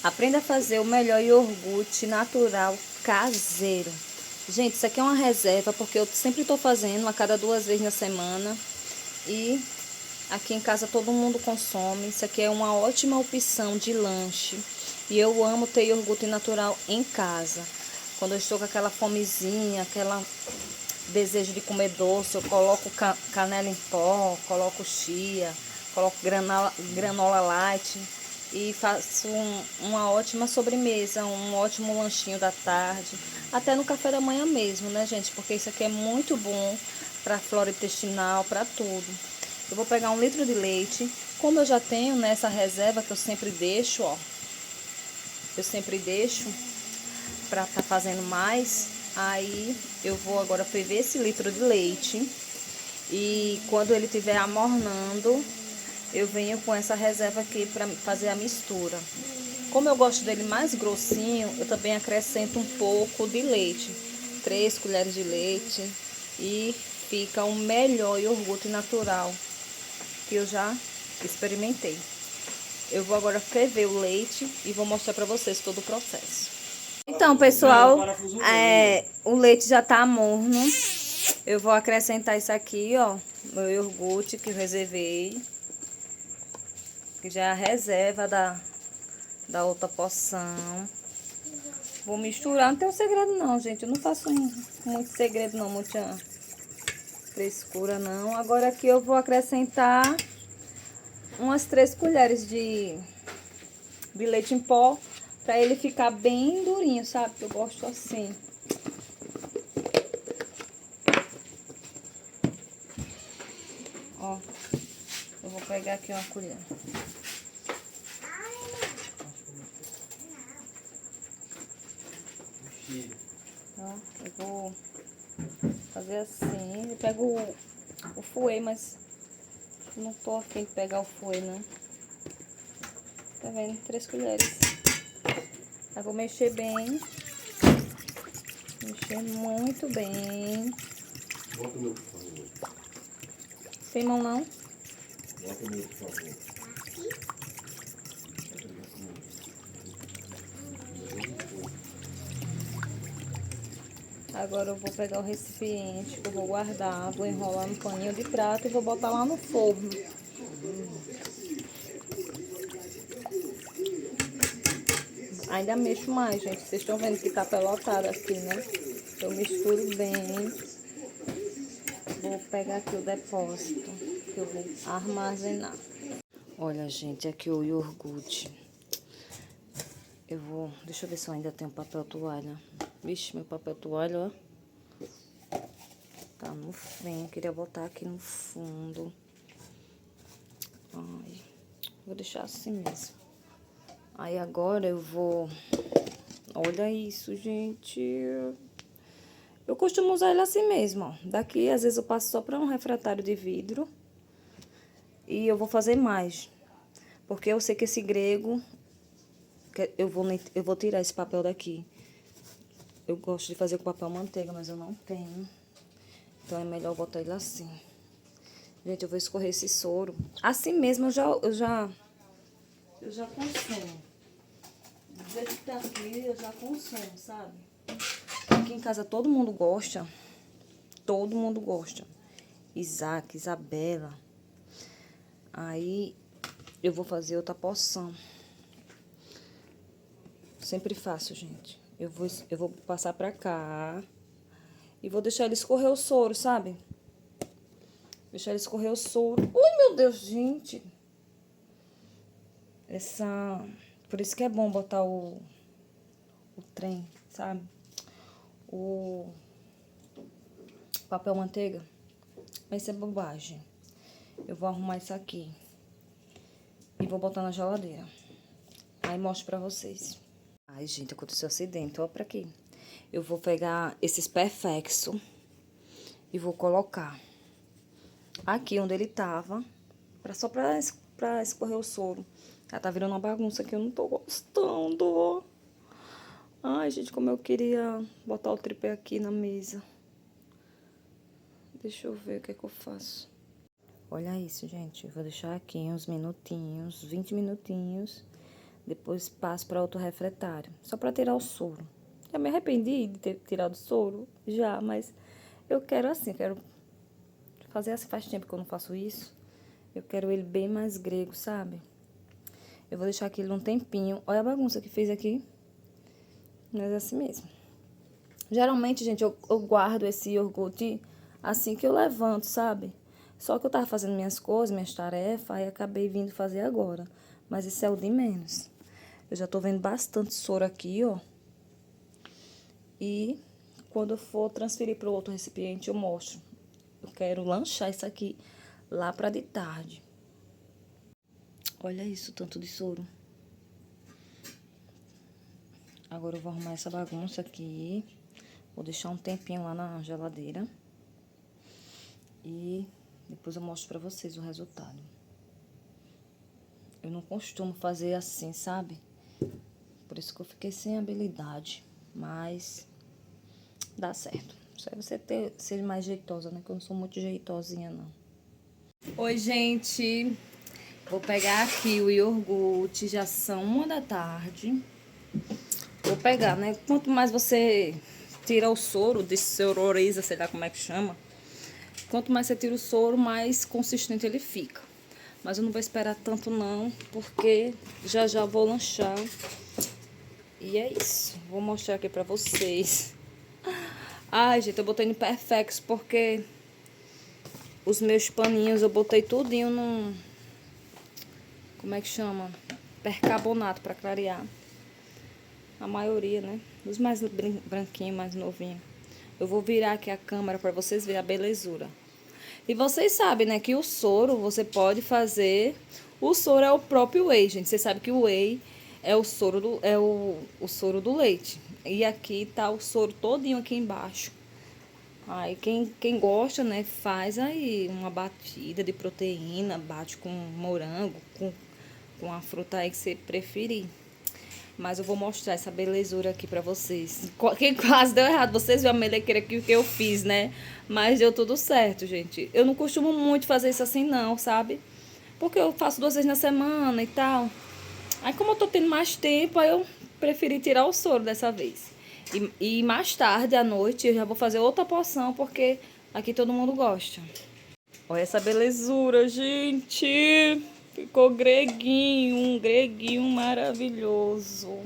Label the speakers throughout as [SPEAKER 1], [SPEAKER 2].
[SPEAKER 1] Aprenda a fazer o melhor iogurte natural caseiro. Gente, isso aqui é uma reserva porque eu sempre estou fazendo a cada 2 vezes na semana. E aqui em casa todo mundo consome. Isso aqui é uma ótima opção de lanche. E eu amo ter iogurte natural em casa. Quando eu estou com aquela fomezinha, aquela desejo de comer doce, eu coloco canela em pó, coloco chia, coloco granola light e faço uma ótima sobremesa, um ótimo lanchinho da tarde, até no café da manhã mesmo, né, gente? Porque isso aqui é muito bom para flora intestinal, para tudo. Eu vou pegar 1 litro de leite, como eu já tenho nessa reserva que eu sempre deixo, ó. Eu sempre deixo para tá fazendo mais. Aí eu vou agora ferver esse litro de leite e quando ele estiver amornando, eu venho com essa reserva aqui para fazer a mistura. Como eu gosto dele mais grossinho, eu também acrescento um pouco de leite, 3 colheres de leite, e fica o melhor iogurte natural que eu já experimentei. Eu vou agora ferver o leite e vou mostrar para vocês todo o processo. Então, pessoal, o leite já tá morno. Eu vou acrescentar isso aqui, ó, meu iogurte que eu reservei, que já é a reserva da outra porção. Vou misturar, não tem um segredo não, gente. Eu não faço muito segredo não, muita frescura não. Agora aqui eu vou acrescentar umas 3 colheres de leite em pó, pra ele ficar bem durinho, sabe? Que eu gosto assim. Ó, eu vou pegar aqui uma colher. Ó, eu vou fazer assim. Eu pego o fouet, mas não tô afim de pegar o fouet, não. Tá vendo? 3 colheres. Eu vou mexer bem. Mexer muito bem.
[SPEAKER 2] Bota o meu, por favor.
[SPEAKER 1] Sem mão, não?
[SPEAKER 2] Bota o meu, por favor.
[SPEAKER 1] Agora eu vou pegar o recipiente que eu vou guardar, vou enrolar no paninho de prato e vou botar lá no forno. Ainda mexo mais, gente. Vocês estão vendo que tá pelotado aqui, né? Eu misturo bem. Vou pegar aqui o depósito que eu vou armazenar. Olha, gente, aqui o iogurte. Deixa eu ver se eu ainda tenho papel toalha. Vixe, meu papel toalha, ó. Tá no fim, queria botar aqui no fundo. Ai, vou deixar assim mesmo. Aí agora eu vou... Olha isso, gente. Eu costumo usar ele assim mesmo, ó. Daqui, às vezes, eu passo só pra um refratário de vidro. E eu vou fazer mais. Porque eu sei que esse grego... Eu vou tirar esse papel daqui. Eu gosto de fazer com papel manteiga, mas eu não tenho. Então, é melhor botar ele assim. Gente, eu vou escorrer esse soro. Assim mesmo, eu já consumo. Do jeito que tá aqui, eu já consumo, sabe? Aqui em casa todo mundo gosta. Todo mundo gosta. Isaac, Isabela. Aí, eu vou fazer outra porção. Sempre faço, gente. Eu vou passar pra cá. E vou deixar ele escorrer o soro, sabe? Deixar ele escorrer o soro. Ui, meu Deus, gente. Por isso que é bom botar o trem, sabe? O papel manteiga. Mas isso é bobagem. Eu vou arrumar isso aqui. E vou botar na geladeira. Aí mostro pra vocês. Ai, gente, aconteceu um acidente. Olha pra aqui. Eu vou pegar esses perfexo e vou colocar aqui onde ele tava. Só pra escorrer o soro. Ela tá virando uma bagunça que eu não tô gostando. Ai, gente, como eu queria botar o tripé aqui na mesa. Deixa eu ver o que é que eu faço. Olha isso, gente. Eu vou deixar aqui uns minutinhos, 20 minutinhos, Depois passo para outro refratário, só para tirar o soro. Já me arrependi de ter tirado o soro, já, mas eu quero assim, quero fazer assim, faz tempo que eu não faço isso. Eu quero ele bem mais grego, sabe? Eu vou deixar aquele um tempinho. Olha a bagunça que fez aqui. Mas é assim mesmo. Geralmente, gente, eu guardo esse iogurte assim que eu levanto, sabe? Só que eu tava fazendo minhas coisas, minhas tarefas, aí acabei vindo fazer agora. Mas isso é o de menos. Eu já tô vendo bastante soro aqui, ó. E quando eu for transferir para o outro recipiente, eu mostro. Eu quero lanchar isso aqui lá pra de tarde. Olha isso, tanto de soro. Agora eu vou arrumar essa bagunça aqui. Vou deixar um tempinho lá na geladeira. E depois eu mostro pra vocês o resultado. Eu não costumo fazer assim, sabe? Por isso que eu fiquei sem habilidade. Mas dá certo. Só é você ser mais jeitosa, né? Que eu não sou muito jeitosinha, não. Oi, gente. Vou pegar aqui o iogurte. Já são 1 da tarde. Vou pegar, né? Quanto mais você tira o soro, dessororiza, sei lá como é que chama. Quanto mais você tira o soro, mais consistente ele fica. Mas eu não vou esperar tanto não, porque já já vou lanchar. E é isso. Vou mostrar aqui pra vocês. Ai, gente, eu botei no Perfex porque os meus paninhos eu botei tudinho no... Como é que chama? Percarbonato pra clarear. A maioria, né? Os mais branquinhos, mais novinhos. Eu vou virar aqui a câmera pra vocês verem a belezura. E vocês sabem, né, que o soro você pode fazer... O soro é o próprio whey, gente. Você sabe que o whey é o soro o soro do leite. E aqui tá o soro todinho aqui embaixo. Aí quem gosta, né, faz aí uma batida de proteína, bate com morango, com a fruta aí que você preferir. Mas eu vou mostrar essa belezura aqui pra vocês. Que quase deu errado. Vocês viram a melequeira que eu fiz, né? Mas deu tudo certo, gente. Eu não costumo muito fazer isso assim, não, sabe? Porque eu faço 2 vezes na semana e tal. Aí, como eu tô tendo mais tempo, aí eu preferi tirar o soro dessa vez. E mais tarde, à noite, eu já vou fazer outra porção, porque aqui todo mundo gosta. Olha essa belezura, gente! Ficou greguinho, um greguinho maravilhoso.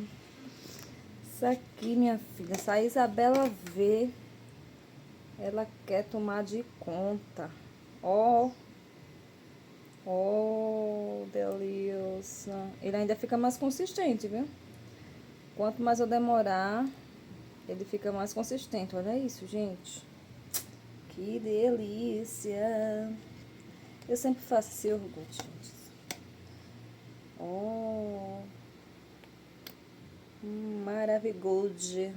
[SPEAKER 1] Isso aqui, minha filha, se a Isabela vê, ela quer tomar de conta. Ó, ó, delícia. Ele ainda fica mais consistente, viu? Quanto mais eu demorar, ele fica mais consistente. Olha isso, gente. Que delícia. Eu sempre faço esse iogurte, gente. Oh, maravilhoso.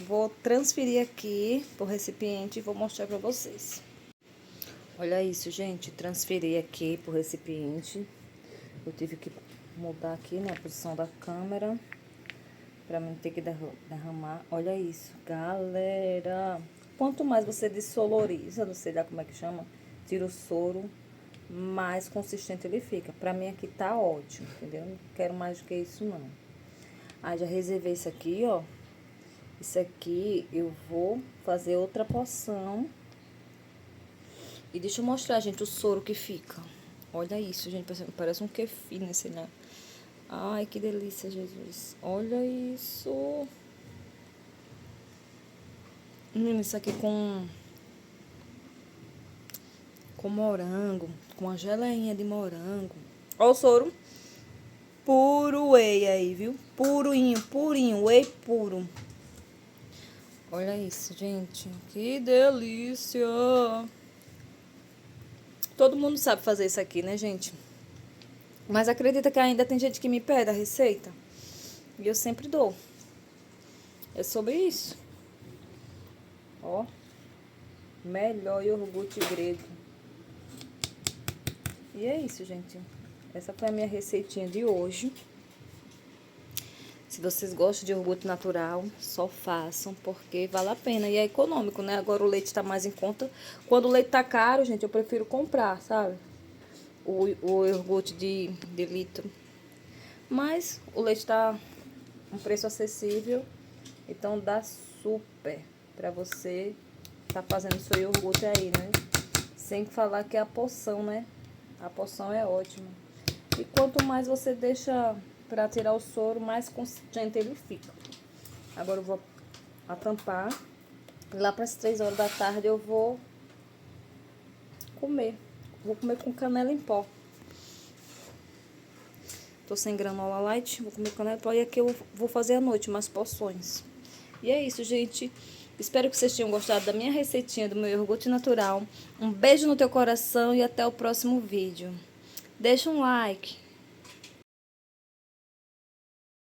[SPEAKER 1] Vou transferir aqui pro recipiente e vou mostrar pra vocês. Olha isso, gente. Transferi aqui pro recipiente. Eu tive que mudar aqui, né, a posição da câmera pra não ter que derramar. Olha isso, galera. Quanto mais você dessoloriza, não sei lá como é que chama, tira o soro, mais consistente ele fica. Pra mim aqui tá ótimo, entendeu? Não quero mais do que isso, não. Aí já reservei isso aqui, ó. Isso aqui eu vou fazer outra porção. E deixa eu mostrar, gente, o soro que fica. Olha isso, gente, parece um kefir nesse, né? Ai, que delícia, Jesus. Olha isso. Isso aqui com morango, com a geleinha de morango. Ó o soro. Puro whey aí, viu? Purinho, purinho, whey puro. Olha isso, gente. Que delícia. Todo mundo sabe fazer isso aqui, né, gente? Mas acredita que ainda tem gente que me pede a receita? E eu sempre dou. É sobre isso. Ó. Melhor iogurte grego. E é isso, gente. Essa foi a minha receitinha de hoje. Se vocês gostam de iogurte natural, só façam, porque vale a pena. E é econômico, né? Agora o leite tá mais em conta. Quando o leite tá caro, gente, eu prefiro comprar, sabe? O iogurte de litro. Mas o leite tá um preço acessível, então dá super pra você tá fazendo seu iogurte aí, né? Sem falar que é a porção, né? A porção é ótima. E quanto mais você deixa pra tirar o soro, mais consistente ele fica. Agora eu vou atampar. Lá para as 3 horas da tarde eu vou comer. Vou comer com canela em pó. Tô sem granola light, vou comer canela em pó. E aqui eu vou fazer à noite umas porções. E é isso, gente. Espero que vocês tenham gostado da minha receitinha do meu iogurte natural. Um beijo no teu coração e até o próximo vídeo. Deixa um like.